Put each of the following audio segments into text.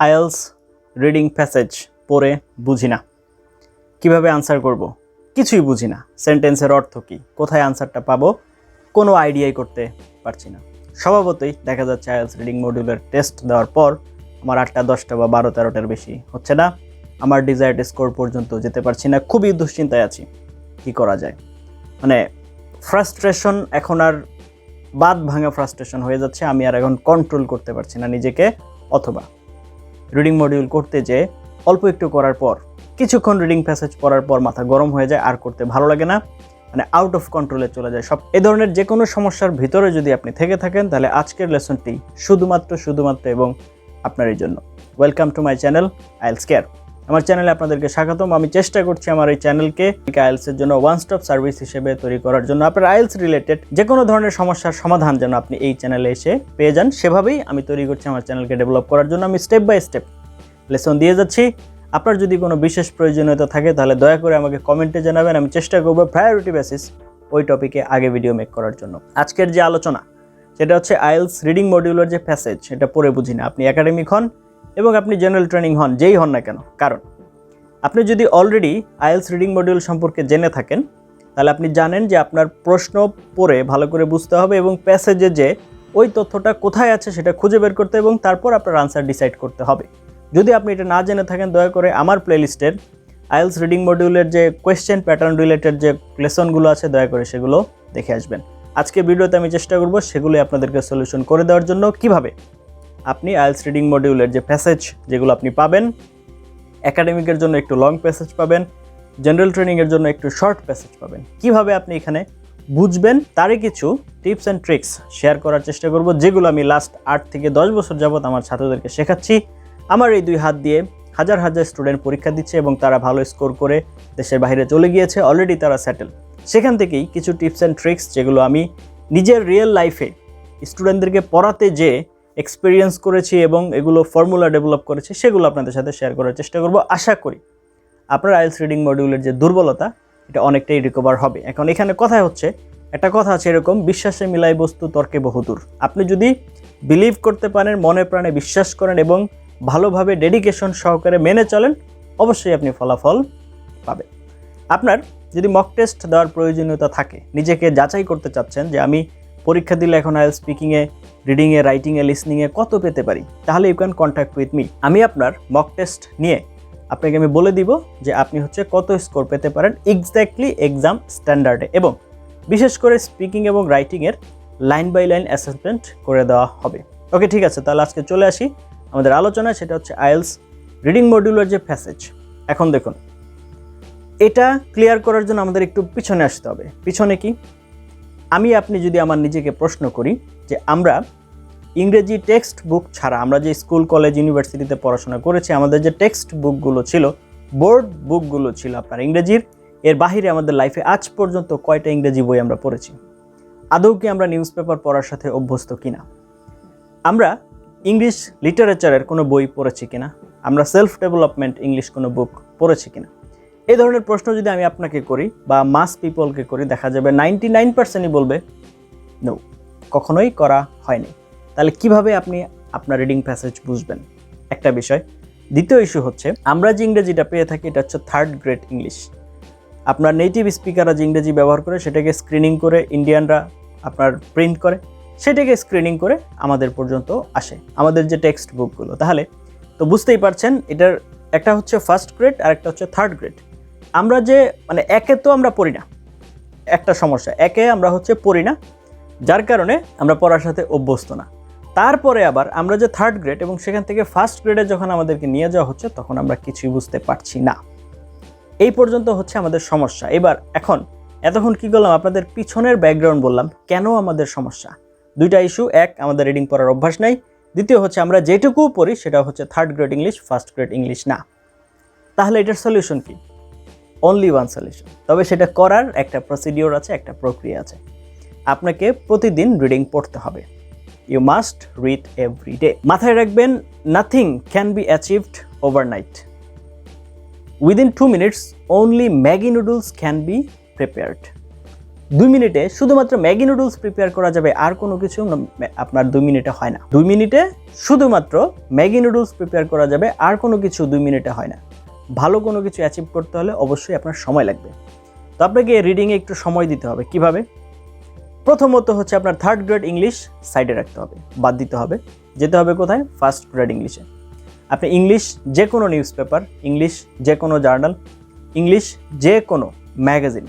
IELTS reading passage পড়ে বুঝি না, কিভাবে আনসার করব কিছুই বুঝি না, সেন্টেন্সের অর্থ কী, কোথায় আনসারটা পাবো কোনো আইডিয়াই করতে পারছি না। স্বভাবতই দেখা যাচ্ছে আইএলস রিডিং মডিউলের টেস্ট দেওয়ার পর আমার 8টা 10টা বা 12-13টার বেশি হচ্ছে না, আমার ডিজায়ার্ড স্কোর পর্যন্ত যেতে পারছি না, খুবই দুশ্চিন্তায় আছি। কি করা যায়, মানে ফ্রাস্ট্রেশন এখন আর বাদ ভাঙা ফ্রাস্ট্রেশন হয়ে যাচ্ছে। আমি আর এখন কন্ট্রোল করতে পারছি না নিজেকে, অথবা রিডিং মডিউল করতে যে অল্প একটু করার পর কিছুক্ষণ রিডিং প্যাসেজ পড়ার পর মাথা গরম হয়ে যায়, আর করতে ভালো লাগে না, মানে আউট অফ কন্ট্রোলে চলে যায় সব। এই ধরনের যে কোনো সমস্যার ভিতরে যদি আপনি থেকে থাকেন তাহলে আজকের লেসনটি শুধুমাত্র এবং আপনারই জন্য। Welcome to my channel IELTS care. আমার চ্যানেলে আপনাদেরকে স্বাগতম। আমি চেষ্টা করছি আমার এই চ্যানেলকে আইএলসের জন্য ওয়ান স্টপ সার্ভিস হিসেবে তৈরি করার জন্য। আপনার আইএলস রিলেটেড যে কোনো ধরনের সমস্যার সমাধান যেন আপনি এই চ্যানেলে এসে পেয়ে যান, সেভাবেই আমি তৈরি করছি আমার চ্যানেলকে ডেভেলপ করার জন্য। আমি স্টেপ বাই স্টেপ লেসন দিয়ে যাচ্ছি। আপনার যদি কোনো বিশেষ প্রয়োজনীয়তা থাকে তাহলে দয়া করে আমাকে কমেন্টে জানাবেন, আমি চেষ্টা করব প্রায়োরিটি বেসিস ওই টপিকে আগে ভিডিও মেক করার জন্য। আজকের যে আলোচনা সেটা হচ্ছে আইএলস রিডিং মডিউলের যে প্যাসেজ, এটা পড়ে বুঝি না। আপনি একাডেমিক হন এবং আপনি জেনারেল ট্রেনিং হন, যেই হন না কেন, কারণ আপনি যদি অলরেডি আইএলস রিডিং মডিউল সম্পর্কে জেনে থাকেন তাহলে আপনি জানেন যে আপনার প্রশ্ন পড়ে ভালো করে বুঝতে হবে এবং প্যাসেজে যে ওই তথ্যটা কোথায় আছে সেটা খুঁজে বের করতে এবং তারপর আপনার আনসার ডিসাইড করতে হবে। যদি আপনি এটা না জেনে থাকেন দয়া করে আমার প্লেলিস্টের আইএলস রিডিং মডিউলের যে কোয়েশ্চেন প্যাটার্ন রিলেটেড যে লেসনগুলো আছে দয়া করে সেগুলো দেখে আসবেন। আজকে ভিডিওতে আমি চেষ্টা করব সেগুলোই আপনাদেরকে সলিউশন করে দেওয়ার জন্য, কিভাবে আপনি আইএলস রিডিং মডিউলের যে প্যাসেজ যেগুলো আপনি পাবেন, একাডেমিকের জন্য একটু লং প্যাসেজ পাবেন, জেনারেল ট্রেনিংয়ের জন্য একটু শর্ট প্যাসেজ পাবেন, কিভাবে আপনি এখানে বুঝবেন তারই কিছু টিপস অ্যান্ড ট্রিক্স শেয়ার করার চেষ্টা করব, যেগুলো আমি লাস্ট 8 থেকে 10 বছর যাবত আমার ছাত্রদেরকে শেখাচ্ছি। আমার এই 2 হাত দিয়ে হাজার হাজার স্টুডেন্ট পরীক্ষা দিচ্ছে এবং তারা ভালো স্কোর করে দেশের বাইরে চলে গিয়েছে, অলরেডি তারা সেটেল। সেখান থেকেই কিছু টিপস অ্যান্ড ট্রিক্স যেগুলো আমি নিজের রিয়েল লাইফে স্টুডেন্টদেরকে পড়াতে যে এক্সপিরিয়েন্স করেছি এবং এগুলো ফর্মুলা ডেভেলপ করেছি সেগুলো আপনাদের সাথে শেয়ার করার চেষ্টা করব। আশা করি আপনার আইএলস রিডিং মডিউলের যে দুর্বলতা এটা অনেকটাই রিকভার হবে। এখন এখানে কথায় হচ্ছে, একটা কথা আছে এরকম, বিশ্বাসে মিলাই বস্তু তর্কে বহুদূর। আপনি যদি বিলিভ করতে পারেন, মনে প্রাণে বিশ্বাস করেন এবং ভালোভাবে ডেডিকেশন সহকারে মেনে চলেন, অবশ্যই আপনি ফলাফল পাবেন। আপনার যদি মক টেস্ট দেওয়ার প্রয়োজনীয়তা থাকে, নিজেকে যাচাই করতে চাচ্ছেন যে আমি পরীক্ষা দিলে এখন আইএলস স্পিকিংয়ে, রিডিংয়ে, রাইটিংয়ে, লিসনিংয়ে কত পেতে পারি, তাহলে you can contact with me. আমি আপনার মক টেস্ট নিয়ে আপনাকে আমি বলে দিব যে আপনি কত স্কোর পেতে পারেন এক্স্যাক্টলি এক্সাম স্ট্যান্ডার্ডে, এবং বিশেষ করে স্পিকিং এবং রাইটিংয়ের লাইন বাই লাইন অ্যাসেসমেন্ট করে দেওয়া হবে। ওকে, ঠিক আছে, তাহলে আজকে চলে আসি আমাদের আলোচনা। সেটা হচ্ছে আইএলস রিডিং মডিউলের যে প্যাসেজ। এখন দেখুন, এটা ক্লিয়ার করার জন্য আমাদের একটু পিছনে আসতে হবে। পিছনে কি, আপনি যদি আমার নিজেকে প্রশ্ন করি যে আমরা ইংরেজি টেক্সট বুক ছাড়া, আমরা যে স্কুল কলেজ ইউনিভার্সিটিতে পড়াশোনা করেছি, আমাদের যে টেক্সট বুকগুলো ছিল, বোর্ড বুকগুলো ছিল আপনার ইংরেজির, এর বাহিরে আমাদের লাইফে আজ পর্যন্ত কয়টা ইংরেজি বই আমরা পড়েছি? আদৌ কি আমরা নিউজ পেপার পড়ার সাথে অভ্যস্ত কিনা? আমরা ইংলিশ লিটারেচারের কোনো বই পড়েছি কিনা? আমরা সেলফ ডেভেলপমেন্ট ইংলিশ কোনো বুক পড়েছি কিনা? এই ধরনের প্রশ্ন যদি আমি আপনাকে করি বা মাস পিপলকে করি, দেখা যাবে 99%ই বলবে নো, কখনোই করা হয়নি। তাহলে কিভাবে আপনি আপনার রিডিং প্যাসেজ বুঝবেন? একটা বিষয়। দ্বিতীয় ইস্যু হচ্ছে, আমরা যে ইংরেজিটা পেয়ে থাকি এটা হচ্ছে 3rd গ্রেড ইংলিশ। আপনার নেটিভ স্পিকাররা যে ইংরেজি ব্যবহার করে সেটাকে স্ক্রিনিং করে ইন্ডিয়ানরা আপনার প্রিন্ট করে, সেটাকে স্ক্রিনিং করে আমাদের পর্যন্ত আসে, আমাদের যে টেক্সট বুকগুলো। তাহলে তো বুঝতেই পারছেন, এটার একটা হচ্ছে 1st গ্রেড আর একটা হচ্ছে 3rd গ্রেড। আমরা যে একে তো আমরা পড়ি না, একটা সমস্যা, একে আমরা পড়ি না, যার কারণে আমরা পড়ার সাথে অভ্যস্ত না। তারপরে আবার আমরা যে 3rd গ্রেড এবং সেখান থেকে 1st গ্রেডে যখন আমাদেরকে নিয়ে যাওয়া হচ্ছে তখন আমরা কিছুই বুঝতে পারছি না। এই পর্যন্ত আমাদের সমস্যা। এতক্ষণ কি করলাম, আপনাদের পিছনের ব্যাকগ্রাউন্ড বললাম কেন আমাদের সমস্যা। 2টা ইস্যু, এক আমাদের রিডিং পড়ার অভ্যাস নাই, দ্বিতীয় আমরা যেটুকু পড়ি সেটা 3rd grade English, 1st grade English না। তাহলে এটার সলিউশন কি? অনলি ওয়ান সলিউশন, তবে সেটা করার একটা প্রসিডিওর আছে, একটা প্রক্রিয়া আছে। আপনাকে প্রতিদিন রিডিং পড়তে হবে। You must read every day. মাথায় রাখবেন, nothing can be achieved overnight. Within 2 minutes only Maggi noodles can be prepared. 2 মিনিটে শুধুমাত্র ম্যাগি নুডলস প্রিপেয়ার করা যাবে, আর কোনো কিছু আপনার 2 মিনিটে হয় না। 2 মিনিটে শুধুমাত্র ম্যাগি নুডলস প্রিপেয়ার করা যাবে, আর কোনো কিছু 2 মিনিটে হয় না। ভালো কোনো কিছু অ্যাচিভ করতে হলে অবশ্যই আপনার সময় লাগবে। তো আপনাকে রিডিংয়ে একটু সময় দিতে হবে। কিভাবে? প্রথমত হচ্ছে আপনার 3rd গ্রেড ইংলিশ সাইডে রাখতে হবে, বাদ দিতে হবে। যেতে হবে কোথায়? 1st গ্রেড ইংলিশে। আপনি ইংলিশ যে কোনো নিউজ পেপার, ইংলিশ যে কোনো জার্নাল, ইংলিশ যে কোনো ম্যাগাজিন,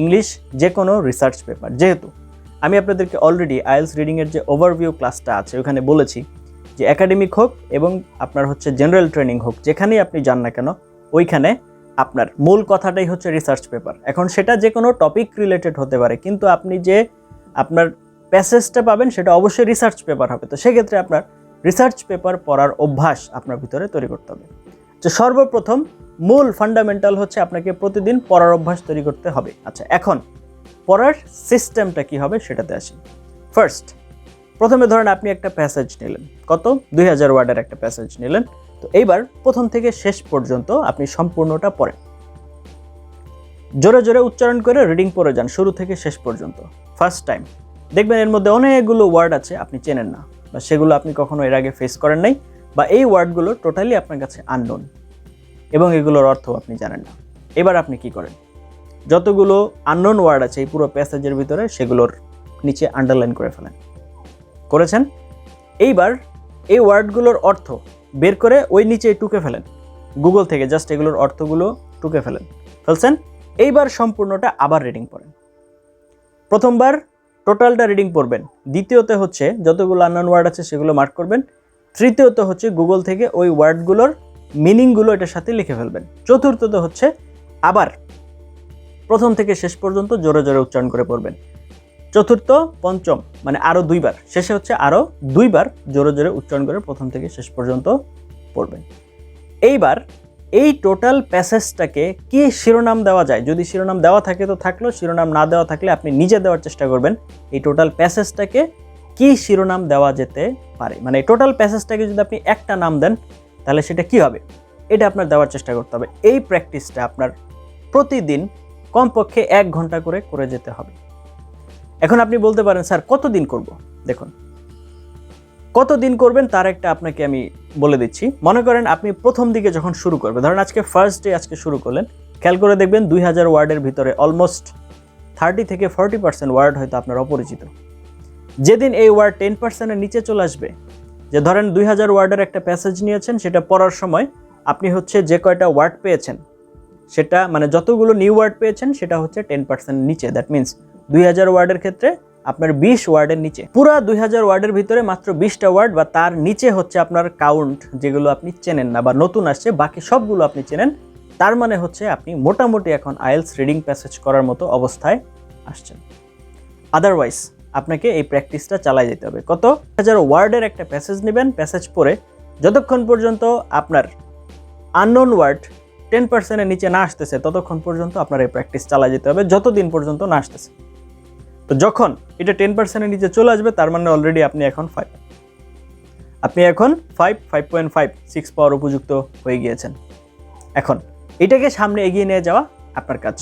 ইংলিশ যে কোনো রিসার্চ পেপার, যেহেতু আমি আপনাদেরকে অলরেডি আইএলস রিডিংয়ের যে ওভারভিউ ক্লাসটা আছে ওখানে বলেছি যে একাডেমিক হোক এবং আপনার হচ্ছে জেনারেল ট্রেনিং হোক, যেখানেই আপনি যান না কেন ওইখানে আপনার মূল কথাটাই হচ্ছে রিসার্চ পেপার। এখন সেটা যে কোনো টপিক রিলেটেড হতে পারে, কিন্তু আপনি যে আপনার প্যাসেজটা পাবেন সেটা অবশ্যই রিসার্চ পেপার হবে। তো সেক্ষেত্রে আপনার রিসার্চ পেপার পড়ার অভ্যাস আপনার ভিতরে তৈরি করতে হবে। তো সর্বপ্রথম মূল ফান্ডামেন্টাল হচ্ছে আপনাকে প্রতিদিন পড়ার অভ্যাস তৈরি করতে হবে। আচ্ছা, এখন পড়ার সিস্টেমটা কি হবে সেটাতে আসি। ফার্স্ট, প্রথমে ধরেন আপনি একটা প্যাসেজ নিলেন, কত? 2000 ওয়ার্ডের একটা প্যাসেজ নিলেন। তো এইবার প্রথম থেকে শেষ পর্যন্ত আপনি সম্পূর্ণটা পড়েন, জোরে জোরে উচ্চারণ করে রিডিং পড়ে যান শুরু থেকে শেষ পর্যন্ত। ফার্স্ট টাইম দেখবেন এর মধ্যে অনেকগুলো ওয়ার্ড আছে আপনি চেনেন না, বা সেগুলো আপনি কখনো এর আগে ফেস করেন নাই, বা এই ওয়ার্ডগুলো টোটালি আপনার কাছে আননোন এবং এগুলোর অর্থ আপনি জানেন না। এবার আপনি কি করেন? যতগুলো আননোন ওয়ার্ড আছে এই পুরো প্যাসেজের ভিতরে সেগুলোর নিচে আন্ডারলাইন করে ফেলেন। করেছেন? এইবার এই ওয়ার্ডগুলোর অর্থ বের করে ওই নিচে টুকে ফেলেন, গুগল থেকে জাস্ট এগুলোর অর্থগুলো টুকে ফেলছেন। এইবার সম্পূর্ণটা আবার রিডিং পড়েন। প্রথমবার টোটালটা রিডিং পড়বেন, দ্বিতীয়তে হচ্ছে যতগুলো আননোন ওয়ার্ড আছে সেগুলো মার্ক করবেন, তৃতীয়ত হচ্ছে গুগল থেকে ওই ওয়ার্ডগুলোর মিনিংগুলো এটার সাথে লিখে ফেলবেন, চতুর্থত হচ্ছে আবার প্রথম থেকে শেষ পর্যন্ত জোরে জোরে উচ্চারণ করে পড়বেন, চতুর্থ পঞ্চম মানে আরও 2বার, শেষে হচ্ছে আরও 2বার জোরে জোরে উচ্চারণ করে প্রথম থেকে শেষ পর্যন্ত পড়বেন। এইবার এই টোটাল প্যাসেজটাকে কি শিরোনাম দেওয়া যায়? যদি শিরোনাম দেওয়া থাকে তো থাকলো, শিরোনাম না দেওয়া থাকলে আপনি নিজে দেওয়ার চেষ্টা করবেন এই টোটাল প্যাসেজটাকে কি শিরোনাম দেওয়া যেতে পারে। মানে টোটাল প্যাসেজটাকে যদি আপনি একটা নাম দেন তাহলে সেটা কি হবে, এটা আপনার দেওয়ার চেষ্টা করতে হবে। এই প্র্যাকটিসটা আপনার প্রতিদিন কমপক্ষে 1 ঘন্টা করে করে যেতে হবে। এখন আপনি বলতে পারেন স্যার কতদিন করব? দেখুন, কতদিন করবেন তার একটা আপনাকে আমি বলে দিচ্ছি। মনে করেন আপনি প্রথম দিকে যখন শুরু করবেন, ধরেন আজকে ফার্স্ট ডে, আজকে শুরু করলেন, খেয়াল করে দেখবেন 2000 ওয়ার্ডের ভিতরে অলমোস্ট 30 থেকে 40% ওয়ার্ড হয়তো আপনার অপরিচিত। যেদিন এই ওয়ার্ড 10%-এর নিচে চলে আসবে, যে ধরেন 2000 ওয়ার্ডের একটা প্যাসেজ নিয়েছেন, সেটা পড়ার সময় আপনি হচ্ছে যে কয়টা ওয়ার্ড পেয়েছেন সেটা মানে যতগুলো নিউ ওয়ার্ড পেয়েছেন সেটা হচ্ছে 10% নিচে। দ্যাট মিনস 2000 ওয়ার্ডের ক্ষেত্রে আপনার 20 ওয়ার্ডের নিচে, পুরা 2000 ওয়ার্ডের ভিতরে মাত্র 20টা ওয়ার্ড বা তার নিচে হচ্ছে আপনার কাউন্ট, যেগুলো আপনি চেনেন না বা নতুন আসছে, বাকি সবগুলো আপনি চেনেন। তার মানে হচ্ছে আপনি মোটামুটি এখন আইএলস রিডিং প্যাসেজ করার মতো অবস্থায় আসছেন। আদারওয়াইজ আপনাকে এই প্র্যাকটিসটা চালাই যেতে হবে। কত? 1000 ওয়ার্ডের একটা প্যাসেজ নেবেন, প্যাসেজ পড়ে যতক্ষণ পর্যন্ত আপনার আননোন ওয়ার্ড 10%-এর নিচে না আসতেছে ততক্ষণ পর্যন্ত আপনার এই প্র্যাকটিস চালাই যেতে হবে, যতদিন পর্যন্ত না আসতেছে। তো যখন এটা 10%-এর নিচে চলে আসবে তার মানে অলরেডি আপনি এখন 5.5 6 পাওয়ার উপযুক্ত হয়ে গিয়েছেন। এখন এটাকে সামনে এগিয়ে নিয়ে যাওয়া আপনার কাজ।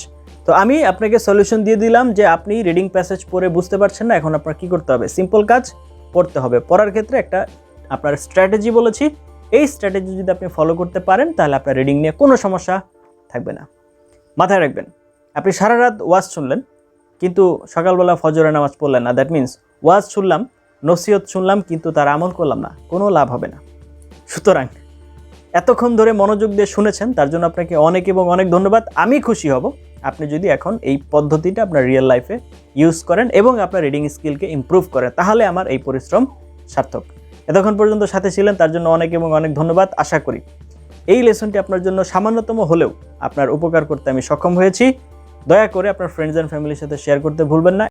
তো আমি আপনাকে সলিউশন দিয়ে দিলাম যে আপনি রিডিং প্যাসেজ পড়ে বুঝতে পারছেন না, এখন আপনার কি করতে হবে? সিম্পল কাজ, পড়তে হবে। পড়ার ক্ষেত্রে একটা আপনার স্ট্র্যাটেজি বলেছি, এই স্ট্র্যাটেজি যদি আপনি ফলো করতে পারেন তাহলে আপনার রিডিং নিয়ে কোনো সমস্যা থাকবে না। মাথায় রাখবেন, আপনি সারা রাত ওয়াজ শুনলেন কিন্তু সকালবেলা ফজরের নামাজ পড়লেন না, দ্যাট মিনস ওয়াজ শুনলাম, নসিহত শুনলাম কিন্তু তার আমল করলাম না, কোনো লাভ হবে না। সুতরাং এতক্ষণ ধরে মনোযোগ দিয়ে শুনেছেন তার জন্য আপনাকে অনেক এবং অনেক ধন্যবাদ। আমি খুশি হব আপনি যদি এখন এই পদ্ধতিটা আপনার রিয়েল লাইফে ইউজ করেন এবং আপনার রিডিং স্কিলকে ইমপ্রুভ করেন, তাহলে আমার এই পরিশ্রম সার্থক। এতক্ষণ পর্যন্ত সাথে ছিলেন তার জন্য অনেক এবং অনেক ধন্যবাদ। আশা করি এই লেসনটি আপনার জন্য সামান্যতম হলেও আপনার উপকার করতে আমি সক্ষম হয়েছি। দয়া করে আপনার ফ্রেন্ডস অ্যান্ড ফ্যামিলির সাথে শেয়ার করতে ভুলবেন না।